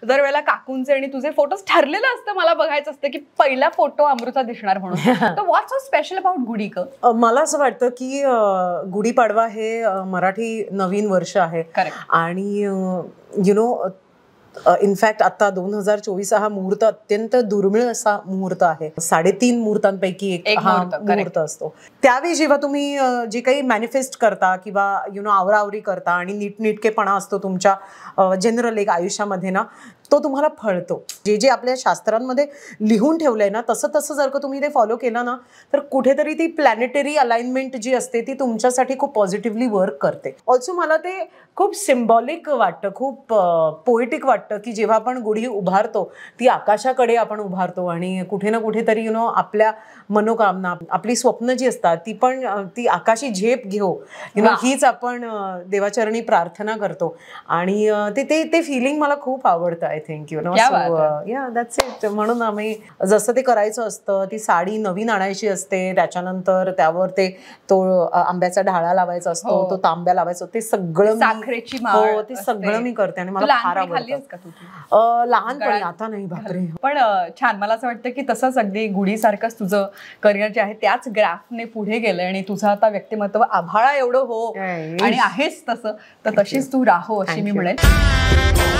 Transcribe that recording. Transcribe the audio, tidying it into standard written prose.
दरवेळेला काकूंचे आणि तुझे फोटोज ठरलेलं असतं, मला बघायचं असतं की पहिला फोटो अमृता दिसणार म्हणून. तर व्हॉट्स सो स्पेशल अबाउट गुढी ग? मला असं वाटतं की गुढीपाडवा हे मराठी नवीन वर्ष आहे आणि यु नो इनफॅक्ट आता 2024 हा मुहूर्त अत्यंत दुर्मिळ असा मुहूर्त आहे. 3.5 मुहूर्तांपैकी एक हा मुहूर्त असतो. त्यावेळी जेव्हा तुम्ही जे काही मॅनिफेस्ट करता किंवा आवरावरी करता आणि नीटनेटकेपणा असतो तुमच्या जनरल एक आयुष्यामध्ये ना, तो तुम्हाला फळतो. जे जे आपल्या शास्त्रांमध्ये लिहून ठेवलंय ना, तसं तसं जर का तुम्ही ते फॉलो केलं ना, तर कुठेतरी ती प्लॅनेटरी अलाइनमेंट जी असते ती तुमच्यासाठी खूप पॉझिटिव्हली वर्क करते. ऑल्सो मला ते खूप सिम्बॉलिक वाटतं, खूप पोएटिक वाटतं की जेव्हा आपण गुढी उभारतो ती आकाशाकडे आपण उभारतो आणि कुठे ना कुठेतरी आपल्या मनोकामना, आपली स्वप्न जी असतात ती पण ती आकाशी झेप घेऊ हीच आपण देवाचरणी प्रार्थना करतो आणि ते फिलिंग मला खूप आवडतं. आय थिंक या दॅट्स इट. म्हणून आम्ही जसं ते करायचं असतं, ती साडी नवीन आणायची असते, त्याच्यानंतर त्यावर तो आंब्याचा ढाळा लावायचा असतो, तो तांब्या लावायचा, ते सगळं ते सगळं मी करते आणि मला फार आवडतं. लहानपणी, आता नाही बापरे. पण छान. मला असं वाटतं की तसंच अगदी गुढीसारखंच तुझं करिअर जे आहे त्याच ग्राफने पुढे गेलंय आणि तुझं आता व्यक्तिमत्व आभाळा एवढं हो आणि आहेस तसं, तर तशीच तू राहो अशी मी म्हणेन.